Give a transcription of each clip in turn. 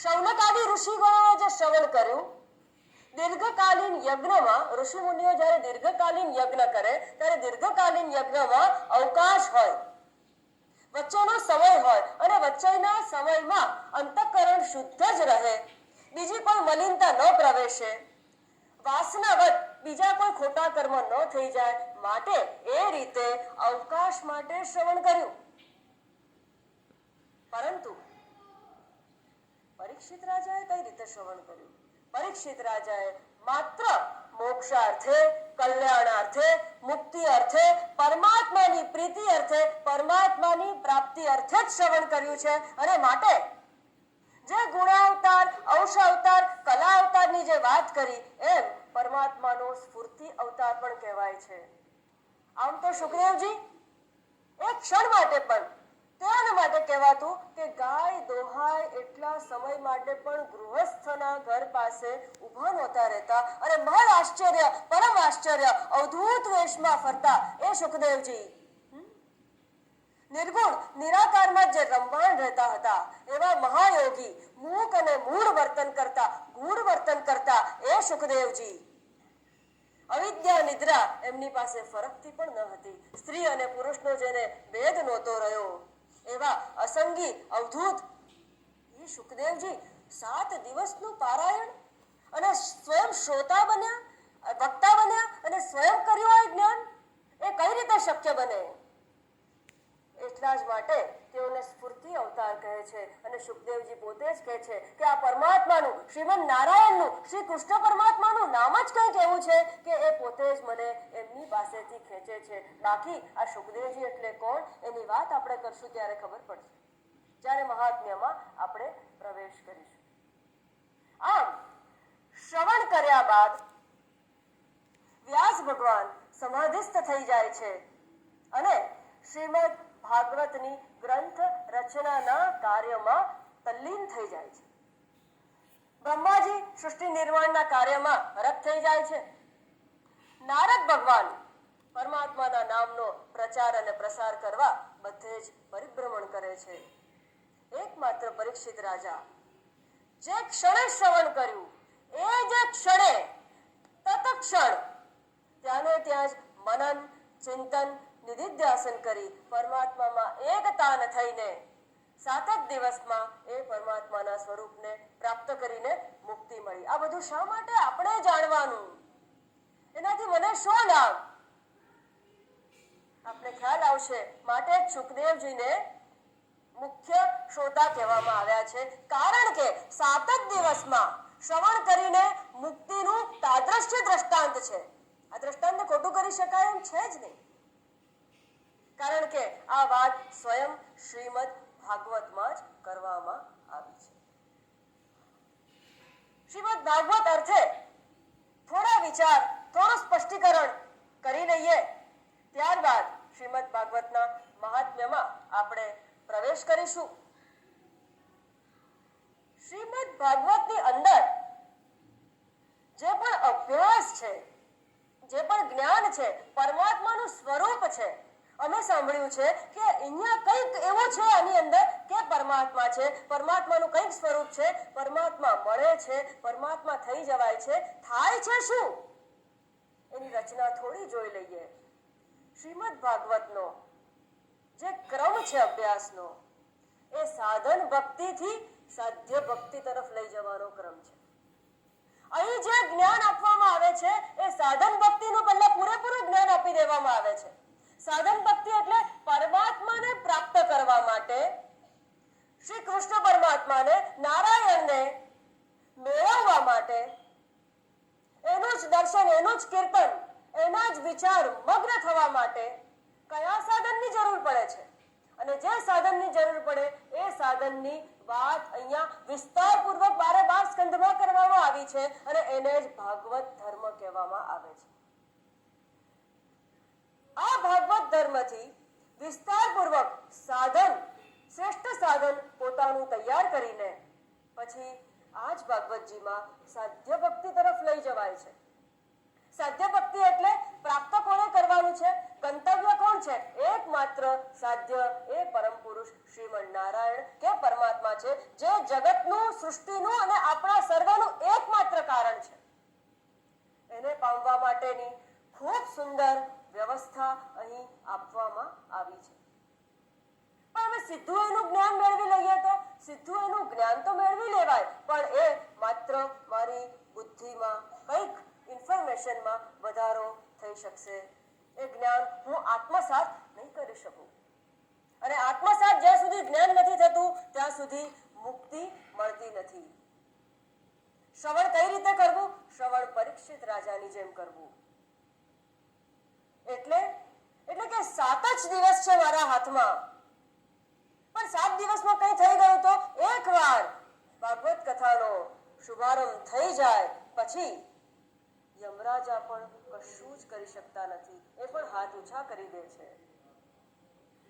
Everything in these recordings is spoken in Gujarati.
શૌનકાદી ઋષિગણોએ જે શ્રવણ કર્યું, દીર્ઘકાલીન યજ્ઞમાં ઋષિ મુનિઓ જ્યારે દીર્ઘકાલીન યજ્ઞ કરે ત્યારે દીર્ઘકાલીન યજ્ઞમાં અવકાશ હોય, વચ્ચેનો સમય હોય અને વચ્ચેના સમયમાં અંતઃકરણ શુદ્ધ જ રહે, બીજી કોઈ મલિનતા ન પ્રવેશે, વાસનાવત બીજા કોઈ ખોટા કર્મ ન થઈ જાય, માટે એ રીતે અવકાશ માટે શ્રવણ કર્યું. પરંતુ પરીક્ષિત રાજાએ કઈ રીતે શ્રવણ કર્યું? પરીક્ષિત રાજાએ માત્ર મોક્ષાર્થે, કલ્યાણાર્થે, મુક્તિ અર્થે, પરમાત્માની પ્રીતિ અર્થે, પરમાત્માની પ્રાપ્તિ અર્થે જ શ્રવણ કર્યું છે. અને માટે જે ગુણાવતાર, અંશાવતાર, કલા અવતારની જે વાત કરી એમ પરમાત્માનો સ્ફૂર્તિ અવતાર પણ કહેવાય છે. આમ તો સુખદેવજી એક ક્ષણ માટે પણ તેના માટે કહેવાતું કે ગાય દોહાય એટલા સમય માટે પણ ગૃહસ્થના ઘર પાસે ઊભા નહોતા રહેતા અને મહદ આશ્ચર્ય, પરમ આશ્ચર્ય, અવધૂત વેશમાં ફરતા એ સુખદેવજી નિર્ગુણ નિરાકારમાં જે રમવાણ રહેતા હતા એવા મહાયોગી, મૂક અને મૂળ વર્તન કરતા, ગૂઢ વર્તન કરતા એ સુખદેવજી. અવિદ્યા નિદ્રા એમની પાસે ફરકતી પણ ન હતી. સ્ત્રી અને પુરુષનો જેને ભેદ નહોતો રહ્યો એવા અસંગી અવધૂત એ સુખદેવજી 7 દિવસનું પારાયણ અને સ્વયં શ્રોતા બન્યા, વક્તા બન્યા અને સ્વયં કર્યું આ જ્ઞાન. એ કઈ રીતે શક્ય બને? એટલા જ માટે તેઓને સ્ફૂર્તિ અવતાર કહે છે. અને સુખદેવજી પોતે જ કહે છે કે આ પરમાત્માનું, શ્રીમદ નારાયણનું, શ્રી કૃષ્ણ પરમાત્માનું નામ જ કંઈક એવું છે કે એ પોતે જ મને એમની પાસેથી ખેંચે છે. બાકી આ સુખદેવજી એટલે કોણ એની વાત આપણે કરશું ત્યારે ખબર પડશે, જ્યારે મહાત્મ્યમાં આપણે પ્રવેશ કરીશું. આમ શ્રવણ કર્યા બાદ વ્યાસ ભગવાન સમાધિસ્થ થઈ જાય છે અને શ્રીમદ ભાગવતની ગ્રંથ રચનાના કાર્યમાં તલ્લીન થઈ જાય છે. બ્રહ્માજી સૃષ્ટિ નિર્માણના કાર્યમાં રત થઈ જાય છે. નારદ ભગવાન પરમાત્માના નામનો પ્રચાર અને પ્રસાર કરવા બધે જ પરિભ્રમણ કરે છે. એકમાત્ર પરીક્ષિત રાજા જે ક્ષણે શ્રવણ કર્યું એ જ ક્ષણે તત્ક્ષણ ત્યાંને ત્યાં જ મનન, ચિંતન, નિધિધ્યાસન કરી પરમાત્મામાં એકતાન થઈને 7 જ દિવસમાં એ પરમાત્માના સ્વરૂપને પ્રાપ્ત કરીને મુક્તિ મળી. આ બધું શા માટે આપણે જાણવાનું? એનાથી મને શું લાભ? આપણે ખ્યાલ આવશે. માટે જ સુખદેવજીને મુખ્ય શ્રોતા કહેવામાં આવ્યા છે. કારણ કે 7 જ દિવસમાં શ્રવણ કરીને મુક્તિનું તાદ્રશ્ય દ્રષ્ટાંત છે. આ દ્રષ્ટાંતને ખોટું કરી શકાય એમ છે જ નહીં. કારણ કે આ વાત સ્વયં શ્રીમદ ભાગવતમાં જ કરવામાં આવી છે. શ્રીમદ ભાગવત અર્થે થોડા વિચાર, થોડું સ્પષ્ટીકરણ કરી લઈએ, ત્યારબાદ શ્રીમદ ભાગવતના મહાત્મ્યમાં આપણે પ્રવેશ કરીશું. શ્રીમદ ભાગવતની અંદર જે પણ અભ્યાસ છે, જે પણ જ્ઞાન છે, પરમાત્માનું સ્વરૂપ છે. અમે સાંભળ્યું છે કે અહીંયા કંઈક એવું છે આની અંદર કે પરમાત્મા છે, પરમાત્માનું કંઈક સ્વરૂપ છે, પરમાત્મા મળે છે, પરમાત્મા થઈ જવાય છે. થાય છે શું? એની રચના થોડી જોઈ લઈએ. શ્રીમદ ભાગવતનો જે ક્રમ છે અભ્યાસનો, એ સાધન ભક્તિથી સાધ્ય ભક્તિ તરફ લઈ જવાનો ક્રમ છે. અહીં જે જ્ઞાન આપવામાં આવે છે એ સાધન ભક્તિનું પહેલા પૂરેપૂરું જ્ઞાન આપી દેવામાં આવે છે. સાધન ભક્તિ એટલે પરમાત્માને પ્રાપ્ત કરવા માટે, શ્રી કૃષ્ણ પરમાત્માને, નારાયણને મેળવવા માટે એનું જ દર્શન, એનું જ કીર્તન, એના જ વિચાર મગ્ન થવા માટે કયા સાધનની જરૂર પડે છે અને જે સાધનની જરૂર પડે એ સાધનની વાત અહીંયા વિસ્તારપૂર્વક 12 સ્કંધમાં કરવામાં આવી છે અને એને જ ભાગવત ધર્મ કહેવામાં આવે છે. આ ભાગવત ધર્મથી વિસ્તારપૂર્વક સાધન, શ્રેષ્ઠ સાધન પોતાનું તૈયાર કરીને પછી આ જ ભાગવતજીમાં સાધ્ય ભક્તિ તરફ લઈ જવાય છે. સાધ્ય ભક્તિ એટલે પ્રાપ્ત કોને કરવાનું છે? ગંતવ્ય કોણ છે? એકમાત્ર સાધ્ય એ પરમ પુરુષ શ્રીમન નારાયણ કે પરમાત્મા છે, જે જગતનું, સૃષ્ટિનું અને આપણા સર્વનું એકમાત્ર કારણ છે. એને પામવા માટેની ખૂબ સુંદર વ્યવસ્થા અહીં આપવામાં આવી છે. પણ હવે સીધું એનું જ્ઞાન મેળવી લઈએ તો સીધું એનું જ્ઞાન તો મેળવી લેવાય, પણ એ માત્ર મારી બુદ્ધિમાં કંઈક ઇન્ફોર્મેશનમાં વધારો થઈ શકશે. એ જ્ઞાન હું આત્મસાત નહીં કરી શકું. અને આત્મસાત જ્યાં સુધી જ્ઞાન નથી થતું ત્યાં સુધી મુક્તિ મળતી નથી. શ્રવણ કઈ રીતે કરવું? શ્રવણ પરીક્ષિત રાજાની જેમ કરવું. એટલે કે 7 જ દિવસ છે મારા હાથમાં, પણ 7 દિવસમાં કઈ થઈ ગયું તો એકવાર ભાગવત કથાનો શુભારંભ થઈ જાય પછી યમરાજા પણ કશું જ કરી શકતા નથી. એ પણ હાથ ઊંચા કરી દે છે.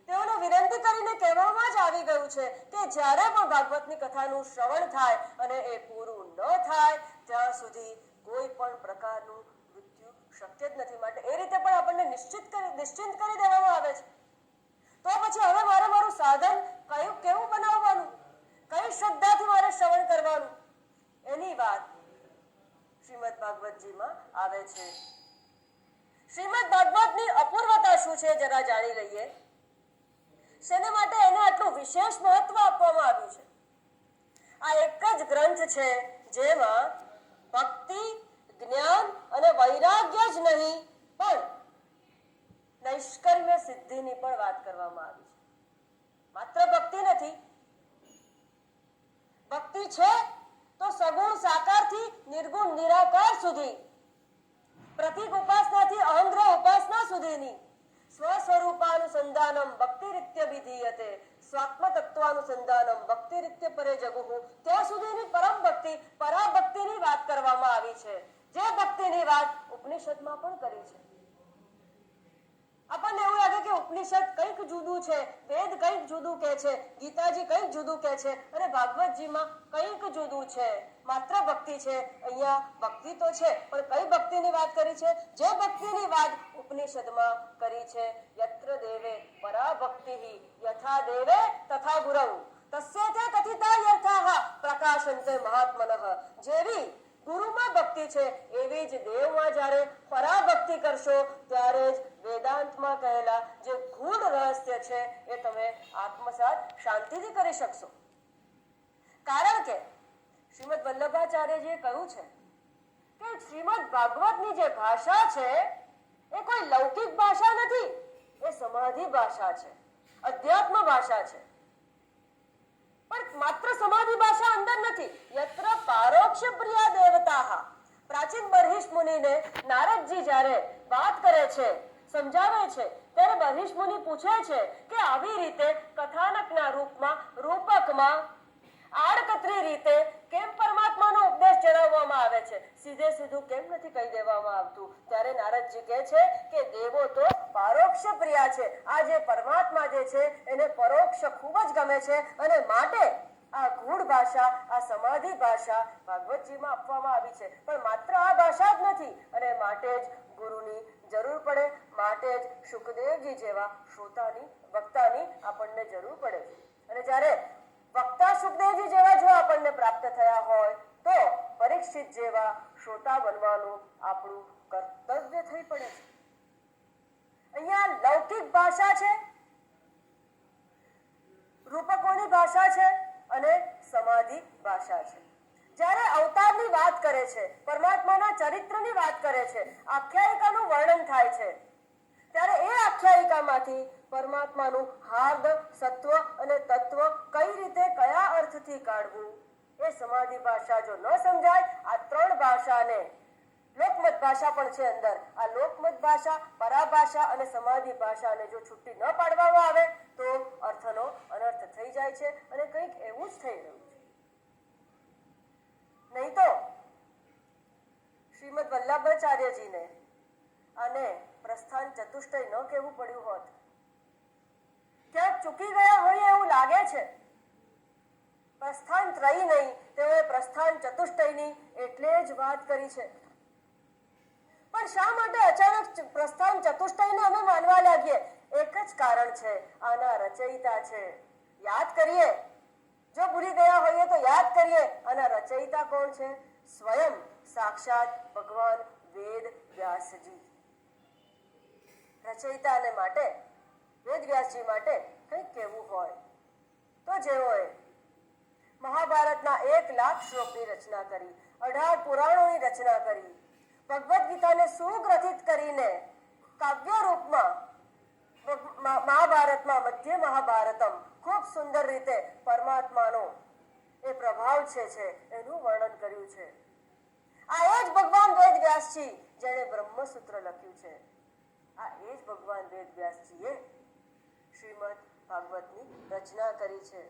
તેઓને વિનંતી કરીને કહેવામાં જ આવી ગયું છે કે જ્યારે પણ ભાગવતની કથાનું શ્રવણ થાય અને એ પૂરું ન થાય ત્યાં સુધી કોઈ પણ પ્રકારનું મૃત્યુ શક્ય જ નથી. માટે એ રીતે પણ આપણને નિશ્ચિત કરી દેવામાં આવે છે. તો પછી હવે મારે મારું સાધન કેવું બનાવવાનું, કઈ શ્રદ્ધાથી મારે શ્રવણ કરવાનું, એની વાત શ્રીમદ ભાગવતજીમાં આવે છે. શ્રીમદ ભાગવતની અપૂર્વતા શું છે જરા જાણી લઈએ. શેને માટે એને આટલું વિશેષ મહત્વ આપવામાં આવ્યું છે? આ એક જ ગ્રંથ છે જેમાં ભક્તિ, જ્ઞાન અને વૈરાગ્ય જ નહીં પણ નૈષ્કર્મ્ય સિદ્ધિની પણ વાત કરવામાં આવી છે. માત્ર ભક્તિ નથી. ભક્તિ છે તો સગુણ સાકારથી નિર્ગુણ નિરાકાર સુધી, પ્રતીક ઉપાસનાથી અહંગ્રહ ઉપાસના સુધીની, સ્વસ્વરૂપાનુસંધાનમ ભક્તિરિત્ય વિધીયતે સ્વાત્મ તત્વાનુસંધાનમ ભક્તિરિત્ય પરે જગુઃ, ત્યાં સુધીની પરમ ભક્તિ, પરાભક્તિની વાત કરવામાં આવી છે. જે ભક્તિની વાત ઉપનિષદમાં પણ કરી છે. આપણને એવું લાગે કે ઉપનિષદ કંઈક જુદું છે, વેદ કંઈક જુદું કહે છે, ગીતાજી કંઈક જુદું કહે છે અને ભાગવતજીમાં કંઈક જુદું છે. માત્ર ભક્તિ છે. અહીંયા ભક્તિ તો છે પણ કઈ ભક્તિની વાત કરી છે? જે ભક્તિની વાત ઉપનિષદમાં કરી છે. યત્ર દેવે પરા ભક્તિઃ યથા દેવે તથા ગુરૌ તસ્યૈતે કથિતા યથાઃ પ્રકાશન્તે મહાત્મનઃ. જેવી ગુરુમાં ભક્તિ છે એવી જ દેવમાં જ્યારે પરાભક્તિ કરશો ત્યારે જ વેદાંતમાં કહેલા જે ગૂઢ રહસ્ય છે એ તમે આત્મસાત શાંતિથી કરી શકશો. કારણ કે શ્રીમદ વલ્લભાચાર્યજીએ કહ્યું છે કે શ્રીમદ ભાગવતની જે ભાષા છે એ કોઈ લૌકિક ભાષા નથી, એ સમાધિ ભાષા છે, અધ્યાત્મ ભાષા છે. પણ માત્ર સમાધિ ભાષા અંદર નથી. યત્ર પારોક્ષ પ્રિયા દેવતાઃ. પ્રાચીન બર્હિષ મુનિને નારદજી જ્યારે વાત કરે છે, સમજાવે છે, ત્યારે બર્હિષ મુનિ પૂછે છે કે આવી રીતે કથાનકના રૂપમાં, રૂપકમાં આડકતરી રીતે કેમ પરમાત્માનો ઉપદેશ જણાવવામાં આવે છે, સીધે સીધું કેમ નથી કહી દેવામાં આવતું? ત્યારે નારદજી કહે છે કે દેવો તો પરોક્ષ પ્રિયા છે. આ જે પરમાત્મા જે છે એને પરોક્ષ ખૂબ જ ગમે છે અને માટે આ ગૂઢ ભાષા, આ સમાધિ ભાષા ભાગવતજીમાં આપવામાં આવી છે. પણ માત્ર આ ભાષા જ નથી અને માટે જ ગુરુની જરૂર પડે, માટે જ શુકદેવજી જેવા શ્રોતાની, વક્તાની આપણને જરૂર પડે છે. અને જ્યારે વક્તા શુકદેવજી જેવા જો આપણને પ્રાપ્ત થયા હોય તો પરીક્ષિત જેવા શ્રોતા બનવાનું આપણું કર્તવ્ય થઈ પડે છે. અહીંયા લૌકિક ભાષા છે, રૂપકોની ભાષા છે અને સમાધિ ભાષા છે. જ્યારે અવતારની વાત કરે છે, પરમાત્માના ચરિત્રની વાત કરે છે, આખ્યાયિકાનું વર્ણન થાય છે, ત્યારે એ આખ્યાયિકામાંથી પરમાત્માનું હાર્દ, સત્વ અને તત્વ કઈ રીતે, કયા અર્થથી કાઢવું, એ સમાધિ ભાષા જો ન સમજાય, આ 3 ભાષાને, લોકમત ભાષા પણ છે અંદર, આ લોકમત ભાષા, પરાભાષા અને સમાધિ ભાષાને જો છૂટી ન પાડવામાં આવે તો અર્થનો અનર્થ થઈ જાય છે અને કંઈક એવું જ થઈ રહ્યું છે. નહીં તો શ્રીમદ વલ્લભાચાર્યજીને આને પ્રસ્થાન ચતુષ્ટય ન કહેવું પડ્યું હોત. ક્યાંક ચૂકી ગયા હોય એવું લાગે છે. પ્રસ્થાન ત્રયી નહીં, તેઓએ પ્રસ્થાન ચતુષ્ટયની એટલે જ વાત કરી છે. પણ શા માટે અચાનક પ્રસ્થાન ચતુષ્ટયને અમે માનવા લાગીએ? એક જ કારણ છે, આના રચયિતા છે. યાદ કરીએ, જો ભૂલી ગયા હોઈએ તો યાદ કરીએ, આના રચયિતા કોણ છે? સ્વયં સાક્ષાત ભગવાન વેદ વ્યાસજી. રચયિતાને માટે, વેદ વ્યાસજી માટે કંઈક કહેવું હોય તો જેઓએ મહાભારતના 1,00,000 શ્લોકની રચના કરી, 18 પુરાણોની રચના કરી, ભગવદ્ ગીતાને સુગ્રથિત કરીને કાવ્ય રૂપમાં મહાભારતમાં મધ્ય મહાભારતમ ખૂબ સુંદર રીતે પરમાત્માનો એ પ્રભાવ છે એનું વર્ણન કર્યું છે. આ એ જ ભગવાન વેદ વ્યાસજી જેણે બ્રહ્મસૂત્ર લખ્યું છે. આ એ જ ભગવાન વેદ વ્યાસજીએ શ્રીમદ ભાગવતની રચના કરી છે.